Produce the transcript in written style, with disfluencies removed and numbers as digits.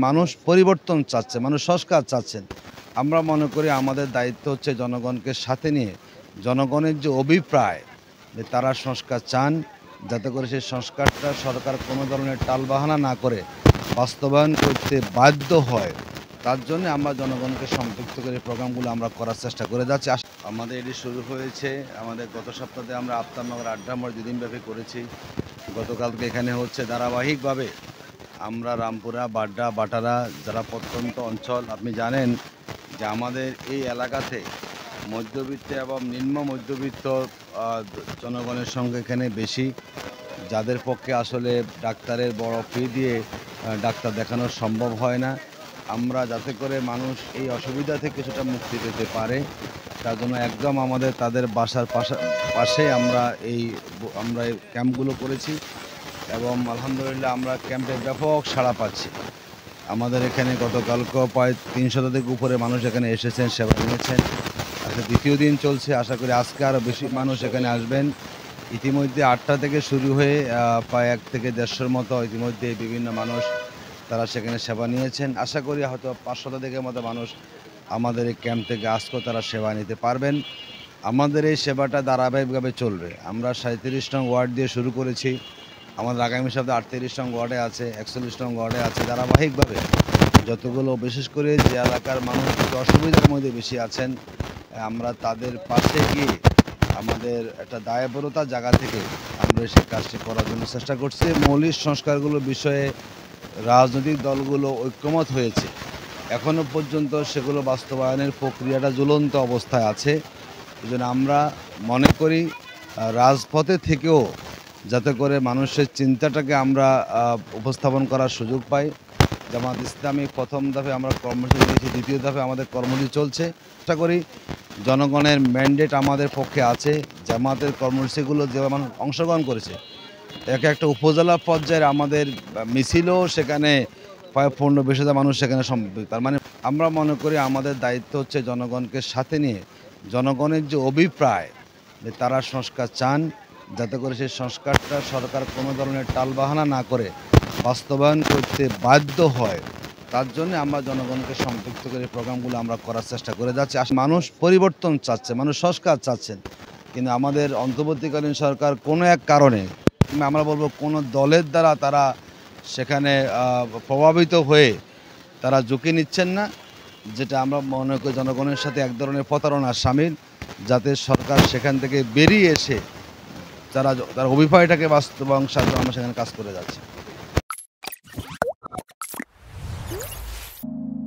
মানুষ পরিবর্তন চাচ্ছে, মানুষ সংস্কার চাচ্ছেন। আমরা মনে করি আমাদের দায়িত্ব হচ্ছে জনগণকে সাথে নিয়ে জনগণের যে অভিপ্রায় যে তারা সংস্কার চান, যাতে করে সেই সংস্কারটা সরকার কোনো ধরনের টালবাহানা না করে বাস্তবায়ন করতে বাধ্য হয়। তার জন্য আমরা জনগণকে সম্পৃক্ত করে প্রোগ্রামগুলো আমরা করার চেষ্টা করে যাচ্ছি। আমাদের এটি শুরু হয়েছে আমাদের গত সপ্তাহে আমরা আফতাবনগর আড্ডা মোড় 2 দিনব্যাপী করেছি। গতকালকে এখানে হচ্ছে ধারাবাহিকভাবে আমরা রামপুরা, বাড্ডা, বাটারা যারা প্রত্যন্ত অঞ্চল, আপনি জানেন যে আমাদের এই এলাকাতে মধ্যবিত্ত এবং নিম্ন মধ্যবিত্ত জনগণের সঙ্গে এখানে বেশি, যাদের পক্ষে আসলে ডাক্তারের বড় ফি দিয়ে ডাক্তার দেখানো সম্ভব হয় না। আমরা যাতে করে মানুষ এই অসুবিধা থেকে কিছুটা মুক্তি পেতে পারে, তার জন্য একদম আমাদের তাদের বাসার পাশে আমরা এই ক্যাম্পগুলো করেছি এবং আলহামদুলিল্লাহ আমরা ক্যাম্পে ব্যাপক সাড়া পাচ্ছি। আমাদের এখানে গতকালকে প্রায় 300 থেকে উপরে মানুষ এখানে এসেছেন, সেবা নিয়েছেন। আজকে দ্বিতীয় দিন চলছে, আশা করি আজকে আরও বেশি মানুষ এখানে আসবেন। ইতিমধ্যে 8টা থেকে শুরু হয়ে প্রায় 1 থেকে 150-র মতো ইতিমধ্যে বিভিন্ন মানুষ তারা সেখানে সেবা নিয়েছেন। আশা করি হয়তো 500 থেকে মতো মানুষ আমাদের এই ক্যাম্প থেকে আজকেও তারা সেবা নিতে পারবেন। আমাদের এই সেবাটা ধারাবাহিকভাবে চলবে। আমরা 37 নং ওয়ার্ড দিয়ে শুরু করেছি, আমাদের আগামী সপ্তাহে 38 নং ওয়ার্ডে আছে, 41 নং ওয়ার্ডে আছে। ধারাবাহিকভাবে যতগুলো, বিশেষ করে যে এলাকার মানুষ একটু অসুবিধার মধ্যে বেশি আছেন, আমরা তাদের পাশে গিয়ে আমাদের একটা দায়বদ্ধতার জায়গা থেকে আমরা সেই কাজটি করার জন্য চেষ্টা করছি। মৌলিক সংস্কারগুলোর বিষয়ে রাজনৈতিক দলগুলো ঐক্যমত হয়েছে, এখনও পর্যন্ত সেগুলো বাস্তবায়নের প্রক্রিয়াটা ঝুলন্ত অবস্থায় আছে। এই জন্য আমরা মনে করি রাজপথে থেকেও যাতে করে মানুষের চিন্তাটাকে আমরা উপস্থাপন করার সুযোগ পাই। জামাত ইসলামী প্রথম ধাপে আমরা কর্মসূচি দিয়েছি, দ্বিতীয় ধাপে আমাদের কর্মসূচি চলছে। চেষ্টা করি জনগণের ম্যান্ডেট আমাদের পক্ষে আছে। জামাতের কর্মসূচিগুলো যে মানুষ অংশগ্রহণ করেছে, একটা উপজেলা পর্যায়ের আমাদের মিছিলও সেখানে প্রায় 15-20 মানুষ সেখানে সম্পৃক্ত। তার মানে আমরা মনে করি আমাদের দায়িত্ব হচ্ছে জনগণকে সাথে নিয়ে জনগণের যে অভিপ্রায় যে তারা সংস্কার চান, যাতে করে সেই সংস্কারটা সরকার কোনো ধরনের টালবাহানা না করে বাস্তবায়ন করতে বাধ্য হয়। তার জন্য আমরা জনগণকে সম্পৃক্ত করে প্রোগ্রামগুলো আমরা করার চেষ্টা করে যাচ্ছি। মানুষ পরিবর্তন চাচ্ছে, মানুষ সংস্কার চাচ্ছেন, কিন্তু আমাদের অন্তর্বর্তীকালীন সরকার কোনো এক কারণে, আমরা বলবো কোনো দলের দ্বারা তারা সেখানে প্রভাবিত হয়ে তারা ঝুঁকি নিচ্ছেন না, যেটা আমরা মনে করি জনগণের সাথে এক ধরনের প্রতারণার শামিল, যাতে সরকার সেখান থেকে বেরিয়ে এসে তার অভিপ্রায়টাকে বাস্তবায়নের সাথে আমরা সেখানে কাজ করে যাচ্ছি।